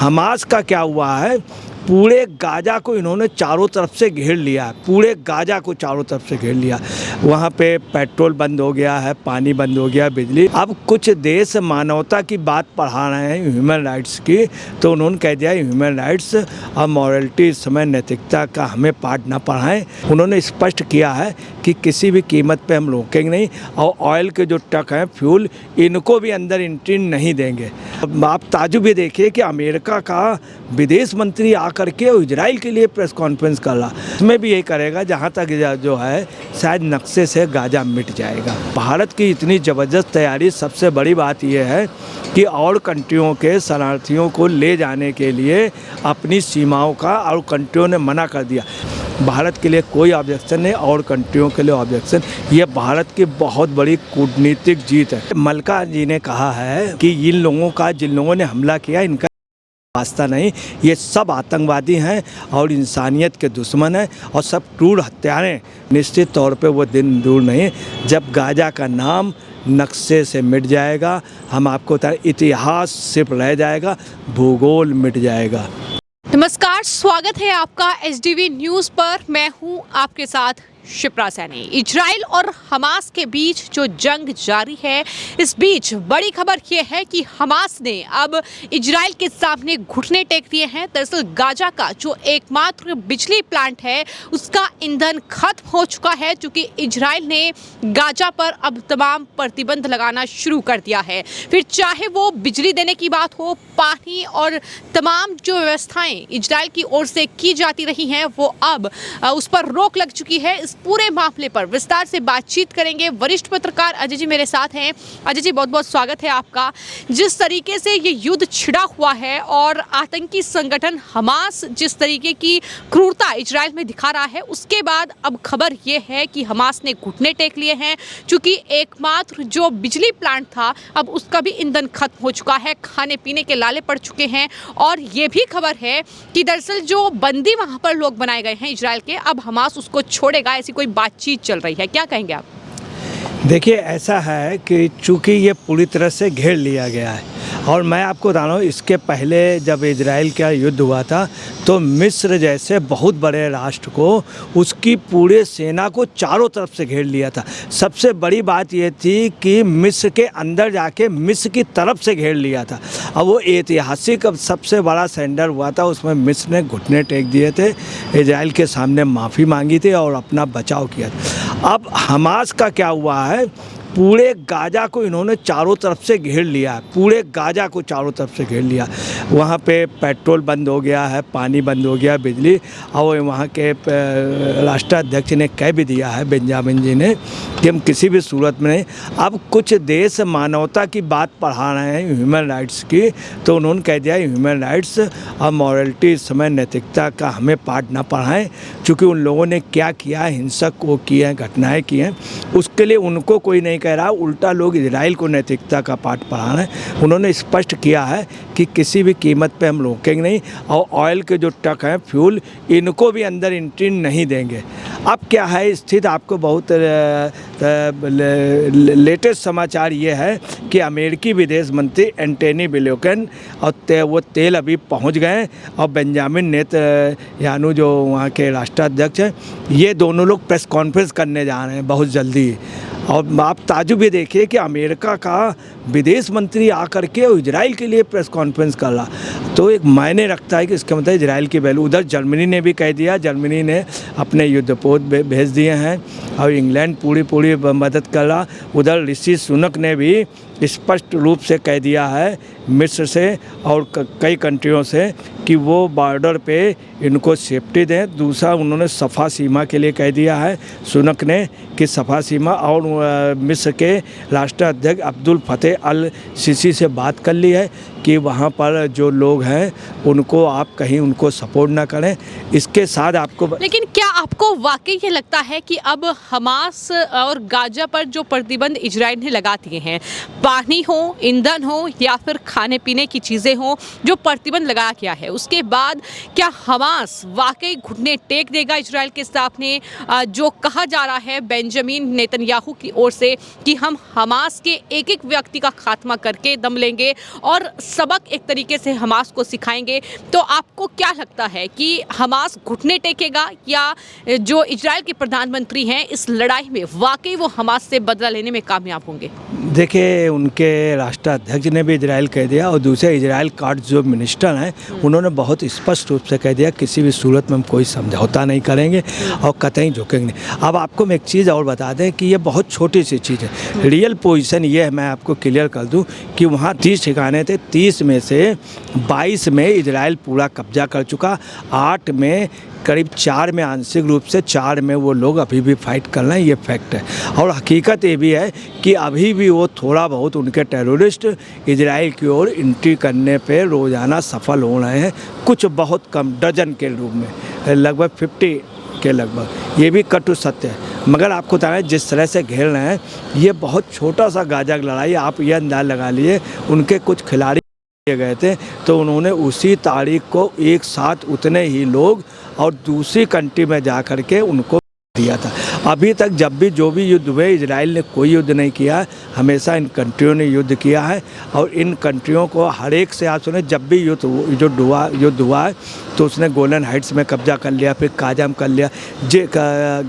Hamas का क्या हुआ है, पूरे गाजा को इन्होंने चारों तरफ से घेर लिया है। पूरे गाजा को चारों तरफ से घेर लिया। वहाँ पे पेट्रोल बंद हो गया है, पानी बंद हो गया, बिजली। अब कुछ देश मानवता की बात पढ़ा रहे हैं, ह्यूमन राइट्स की, तो उन्होंने कह दिया ह्यूमन राइट्स और मॉरलिटी इस समय नैतिकता का हमें पाठ ना पढ़ाएं। उन्होंने स्पष्ट किया है कि किसी भी कीमत पे हम रोकेंगे नहीं, और ऑयल के जो ट्रक हैं, फ्यूल, इनको भी अंदर एंट्री नहीं देंगे। आप ताजुब ये देखिए कि अमेरिका का विदेश मंत्री आकर के इजराइल के लिए प्रेस कॉन्फ्रेंस कर रहा, उसमें भी यही करेगा जहाँ तक जो है शायद नक्शे से गाजा मिट जाएगा। भारत की इतनी ज़बरदस्त तैयारी, सबसे बड़ी बात यह है कि और कंट्रियों के शरणार्थियों को ले जाने के लिए अपनी सीमाओं का और कंट्रियों ने मना कर दिया। भारत के लिए कोई ऑब्जेक्शन नहीं और कंट्रियों के लिए ऑब्जेक्शन। ये भारत की बहुत बड़ी कूटनीतिक जीत है। मल्का जी ने कहा है कि इन लोगों का, जिन लोगों ने हमला किया, इनका वास्ता नहीं, ये सब आतंकवादी हैं और इंसानियत के दुश्मन हैं और सब क्रूर हत्यारे। निश्चित तौर पे वो दिन दूर नहीं जब गाजा का नाम नक्शे से मिट जाएगा। हम आपको बताएं, इतिहास सिर्फ रह जाएगा, भूगोल मिट जाएगा। नमस्कार, स्वागत है आपका एसडीवी न्यूज़ पर। मैं हूं आपके साथ शिप्रा सैनी। इजराइल और हमास के बीच जो जंग जारी है, इस बीच बड़ी खबर यह है कि हमास ने अब इजराइल के सामने घुटने टेक दिए हैं। दरअसल गाजा का जो एकमात्र बिजली प्लांट है, उसका ईंधन खत्म हो चुका है, क्योंकि इजराइल ने गाजा पर अब तमाम प्रतिबंध लगाना शुरू कर दिया है। फिर चाहे वो बिजली देने की बात हो, पानी और तमाम जो व्यवस्थाएं इजराइल की ओर से की जाती रही हैं, वो अब उस पर रोक लग चुकी है। इस पूरे मामले पर विस्तार से बातचीत करेंगे। वरिष्ठ पत्रकार अजय जी मेरे साथ हैं। अजय जी, बहुत बहुत स्वागत है आपका। जिस तरीके से ये युद्ध छिड़ा हुआ है और आतंकी संगठन हमास जिस तरीके की क्रूरता इजराइल में दिखा रहा है, उसके बाद अब खबर ये है कि हमास ने घुटने टेक लिए हैं, क्योंकि एकमात्र जो बिजली प्लांट था, अब उसका भी ईंधन खत्म हो चुका है, खाने पीने के लाले पड़ चुके हैं। और ये भी खबर है कि दरअसल जो बंदी वहां पर लोग बनाए गए हैं इजराइल के, अब हमास उसको छोड़ेगा, ऐसी कोई बातचीत चल रही है। क्या कहेंगे आप? देखिए, ऐसा है कि चूंकि ये पूरी तरह से घेर लिया गया है, और मैं आपको बता रहा हूँ, इसके पहले जब इजराइल का युद्ध हुआ था तो मिस्र जैसे बहुत बड़े राष्ट्र को, उसकी पूरे सेना को चारों तरफ से घेर लिया था। सबसे बड़ी बात ये थी कि मिस्र के अंदर जाके मिस्र की तरफ से घेर लिया था। अब वो ऐतिहासिक अब सबसे बड़ा सरेंडर हुआ था, उसमें मिस्र ने घुटने टेक दिए थे, इजराइल के सामने माफ़ी मांगी थी और अपना बचाव किया था। अब हमास का क्या हुआ है, पूरे गाजा को इन्होंने चारों तरफ से घेर लिया है। पूरे गाजा को चारों तरफ से घेर लिया। वहाँ पे पेट्रोल बंद हो गया है, पानी बंद हो गया, बिजली। और वहाँ के राष्ट्राध्यक्ष ने कह भी दिया है, बेंजामिन जी ने, कि हम किसी भी सूरत में नहीं। अब कुछ देश मानवता की बात पढ़ा रहे हैं, ह्यूमन राइट्स की, तो उन्होंने कह दिया ह्यूमन राइट्स और मॉरलिटी इस समय नैतिकता का हमें पाठ ना पढ़ाएं, क्योंकि उन लोगों ने क्या किया, हिंसक वो किए हैं, घटनाएँ की हैं, उसके लिए उनको कोई नहीं कह रहा। उल्टा लोग इजराइल को नैतिकता का पाठ पढ़ा रहे हैं। उन्होंने स्पष्ट किया है कि किसी भी कीमत पे हम रोकेंगे नहीं, और ऑयल के जो ट्रक हैं, फ्यूल, इनको भी अंदर एंट्री नहीं देंगे। अब क्या है स्थिति, आपको बहुत लेटेस्ट समाचार ये है कि अमेरिकी विदेश मंत्री एंटनी ब्लिंकन और वो तेल अवीव पहुँच गए, और बेंजामिन नेतन्याहू जो वहाँ के राष्ट्राध्यक्ष हैं, ये दोनों लोग प्रेस कॉन्फ्रेंस करने जा रहे हैं बहुत जल्दी। और आप ताजुब ये देखिए कि अमेरिका का विदेश मंत्री आकर के इजराइल के लिए प्रेस कॉन्फ्रेंस कर रहा, तो एक मायने रखता है कि इसका मतलब इजराइल की वैल्यू। उधर जर्मनी ने भी कह दिया, जर्मनी ने अपने युद्धपोत भेज दिए हैं, और इंग्लैंड पूरी मदद कर रहा। उधर ऋषि सुनक ने भी स्पष्ट रूप से कह दिया है मिस्र से और कई कंट्रियों से कि वो बॉर्डर पे इनको सेफ्टी दें। दूसरा, उन्होंने सफ़ा सीमा के लिए कह दिया है सुनक ने कि सफ़ा सीमा, और मिस्र के राष्ट्राध्यक्ष अब्दुल फतेह अल सीसी से बात कर ली है कि वहाँ पर जो लोग हैं उनको आप कहीं उनको सपोर्ट ना करें। इसके साथ आपको, लेकिन क्या आपको वाकई ये लगता है कि अब हमास और गाजा पर जो प्रतिबंध इजराइल ने लगा दिए हैं, पानी हो, ईंधन हो या फिर खाने पीने की चीज़ें हो, जो प्रतिबंध लगाया गया है, उसके बाद क्या हमास वाकई घुटने टेक देगा इजराइल के सामने? जो कहा जा रहा है बेंजामिन नेतन्याहू की ओर से कि हम हमास के एक एक व्यक्ति का खात्मा करके दम लेंगे और सबक एक तरीके से हमास को सिखाएंगे, तो आपको क्या लगता है कि हमास घुटने टेकेगा या जो इजराइल के प्रधानमंत्री हैं इस लड़ाई में वाकई वो हमास से बदला लेने में कामयाब होंगे? देखिए, उनके राष्ट्राध्यक्ष ने भी इजराइल कह दिया और दूसरे इजराइल का जो मिनिस्टर हैं उन्होंने बहुत स्पष्ट रूप से कह दिया किसी भी सूरत में हम कोई समझौता नहीं करेंगे और कतई झुकेंगे नहीं। अब आपको मैं एक चीज़ और बता दें कि ये बहुत छोटी सी चीज़ है। रियल पोजीशन ये है, मैं आपको क्लियर कर दूं कि वहाँ 30 ठिकाने थे, 30 में से 22 में इजराइल पूरा कब्जा कर चुका, 8 में करीब 4 में आंशिक रूप से, 4 में वो लोग अभी भी फाइट कर रहे हैं, ये फैक्ट है। और हकीकत ये भी है कि अभी भी वो थोड़ा बहुत उनके टेररिस्ट इजराइल की ओर एंट्री करने पे रोज़ाना सफल हो रहे हैं, कुछ बहुत कम, डजन के रूप में, लगभग 50 के लगभग। ये भी कटु सत्य है। मगर आपको बता रहे हैं जिस तरह से घेर रहे हैं, ये बहुत छोटा सा गाजा की लड़ाई। आप ये अंदाज़ लगा लिए उनके कुछ खिलाड़ी गए थे तो उन्होंने उसी तारीख को एक साथ उतने ही लोग और दूसरी कंट्री में जा कर के उनको दिया था। अभी तक जब भी जो भी युद्ध हुए, इजराइल ने कोई युद्ध नहीं किया, हमेशा इन कंट्रियों ने युद्ध किया है। और इन कंट्रियों को हर एक से, आप सुने, जब भी युद्ध हुआ है तो उसने गोलन हाइट्स में कब्जा कर लिया, फिर गाजा में कर लिया,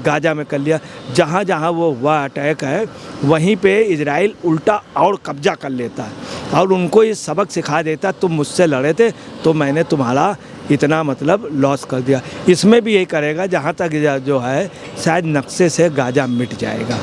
गाजा में कर लिया। जहाँ जहाँ वो हुआ अटैक है वहीं पे इजराइल उल्टा और कब्जा कर लेता है और उनको ये सबक सिखा देता, तुम मुझसे लड़े थे तो मैंने तुम्हारा इतना मतलब लॉस कर दिया। इसमें भी यही करेगा, जहाँ तक जो है शायद नक्शे से गाजा मिट जाएगा,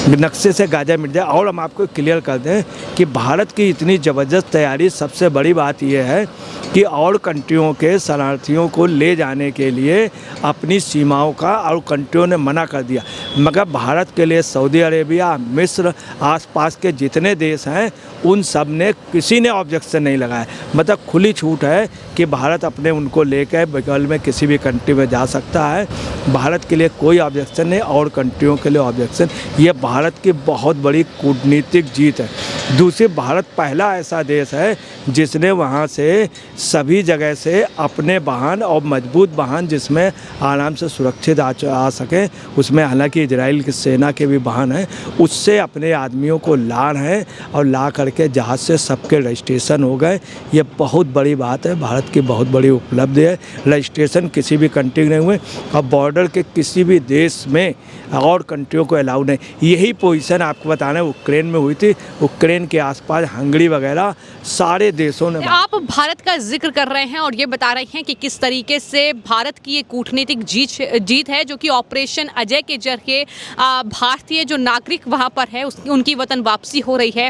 नक्शे से गाजा मिट जाए। और हम आपको क्लियर कर दें कि भारत की इतनी ज़बरदस्त तैयारी, सबसे बड़ी बात यह है कि और कंट्रियों के शरणार्थियों को ले जाने के लिए अपनी सीमाओं का और कंट्रियों ने मना कर दिया, मगर भारत के लिए सऊदी अरेबिया, मिस्र, आसपास के जितने देश हैं उन सब ने, किसी ने ऑब्जेक्शन नहीं लगाया। मतलब खुली छूट है कि भारत अपने उनको लेकर बगल में किसी भी कंट्री में जा सकता है। भारत के लिए कोई ऑब्जेक्शन नहीं और कंट्रियों के लिए ऑब्जेक्शन। ये भारत की बहुत बड़ी कूटनीतिक जीत है। दूसरी, भारत पहला ऐसा देश है जिसने वहाँ से सभी जगह से अपने वाहन और मजबूत वाहन जिसमें आराम से सुरक्षित आ सकें, उसमें हालांकि इजराइल की सेना के भी वाहन हैं, उससे अपने आदमियों को ला रहे हैं और ला करके जहाज़ से सबके रजिस्ट्रेशन हो गए। ये बहुत बड़ी बात है, भारत की बहुत बड़ी उपलब्धि है। रजिस्ट्रेशन किसी भी कंट्री नहीं हुए और बॉर्डर के किसी भी देश में और कंट्रियों को अलाउ नहीं। यही पोजीशन आपको बताना है यूक्रेन में हुई थी। यूक्रेन के आसपास हंगरी वगैरह सारे देशों ने। आप भारत का जिक्र कर रहे हैं और ये बता रहे हैं कि किस तरीके से भारत की ये कूटनीतिक जीत है, जो कि ऑपरेशन अजय के जरिए भारतीय जो नागरिक वहाँ पर है उनकी वतन वापसी हो रही है।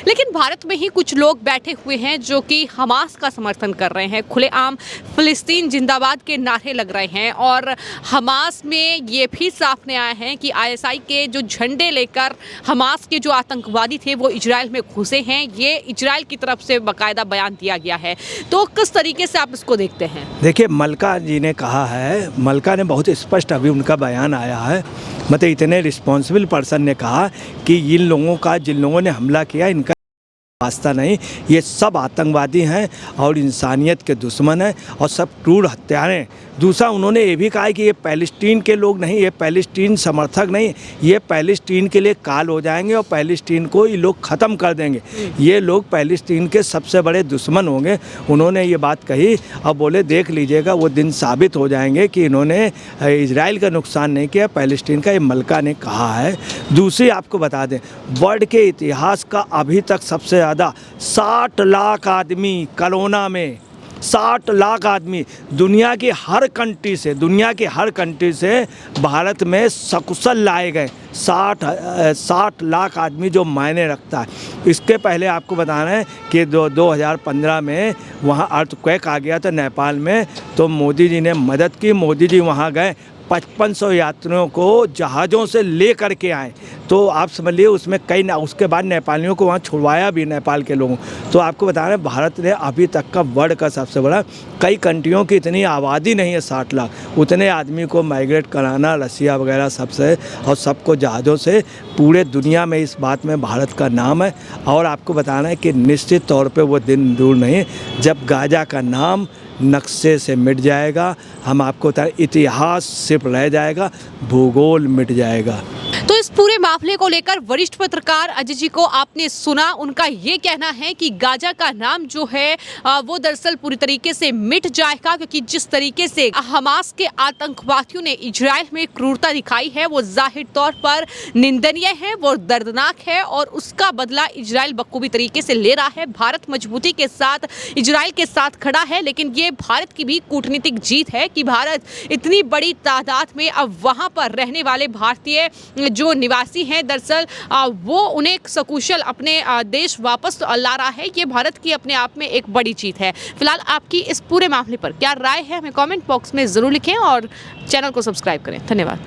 लेकिन भारत में ही कुछ लोग बैठे हुए हैं जो कि हमास का समर्थन कर रहे हैं, खुलेआम फिलिस्तीन जिंदाबाद के नारे लग रहे हैं। और हमास में ये भी सामने आया है कि ISI के जो झंडे लेकर हमास के जो आतंकवादी थे वो इजराइल में घुसे हैं। ये इजराइल की तरफ से बाकायदा बयान दिया गया है। तो किस तरीके से आप इसको देखते हैं? देखिए, मल्का जी ने कहा है, मल्का ने बहुत स्पष्ट अभी उनका बयान आया है, मतलब इतने रिस्पॉन्सिबल पर्सन ने कहा कि इन लोगों का, जिन लोगों ने हमला किया, इनका वास्ता नहीं, ये सब आतंकवादी हैं और इंसानियत के दुश्मन हैं और सब क्रूर हत्यारे। दूसरा, उन्होंने ये भी कहा कि ये पैलेस्टीन के लोग नहीं, ये पैलेस्टीन समर्थक नहीं, ये पैलेस्टीन के लिए काल हो जाएंगे और पैलेस्टीन को ये लोग ख़त्म कर देंगे। ये लोग पैलेस्टीन के सबसे बड़े दुश्मन होंगे। उन्होंने ये बात कही और बोले देख लीजिएगा वो दिन साबित हो जाएंगे कि इन्होंने इजराइल का नुकसान नहीं किया, पैलेस्टीन का। ये मल्का ने कहा है। दूसरी, आपको बता दें, वर्ल्ड के इतिहास का अभी तक सबसे ज़्यादा 60 लाख आदमी कोरोना में, 60 लाख आदमी दुनिया की हर कंट्री से भारत में सकुशल लाए गए। 60 लाख आदमी, जो मायने रखता है। इसके पहले आपको बताना है कि 2015 में वहाँ अर्थक्वेक आ गया था नेपाल में, तो मोदी जी ने मदद की। मोदी जी वहाँ गए, 5500 यात्रियों को जहाज़ों से ले कर के आए, तो आप समझ लीजिए उसमें उसके बाद नेपालियों को वहाँ छुड़वाया भी नेपाल के लोगों। तो आपको बता रहे हैं भारत ने अभी तक का वर्ल्ड का सबसे बड़ा, कई कंट्रियों की इतनी आबादी नहीं है 60 लाख, उतने आदमी को माइग्रेट कराना रसिया वगैरह सबसे, और सबको जहाज़ों से, पूरे दुनिया में इस बात में भारत का नाम है। और आपको बताना है कि निश्चित तौर पे वो दिन दूर नहीं जब गाजा का नाम नक्शे से मिट जाएगा। हम आपको बताएं, इतिहास सिर्फ रह जाएगा, भूगोल मिट जाएगा। तो इस पूरे मामले को लेकर वरिष्ठ पत्रकार अजय जी को आपने सुना, उनका ये कहना है कि गाजा का नाम जो है वो दरअसल पूरी तरीके से मिट जाएगा, क्योंकि जिस तरीके से हमास के आतंकवादियों ने इजराइल में क्रूरता दिखाई है वो जाहिर तौर पर निंदनीय है, वो दर्दनाक है, और उसका बदला इजराइल बखूबी तरीके से ले रहा है। भारत मजबूती के साथ इजराइल के साथ खड़ा है, लेकिन ये भारत की भी कूटनीतिक जीत है कि भारत इतनी बड़ी तादाद में अब वहां पर रहने वाले भारतीय जो निवासी हैं दरअसल वो उन्हें सकुशल अपने देश वापस ला रहा है। ये भारत की अपने आप में एक बड़ी जीत है। फिलहाल आपकी इस पूरे मामले पर क्या राय है, हमें कमेंट बॉक्स में ज़रूर लिखें और चैनल को सब्सक्राइब करें। धन्यवाद।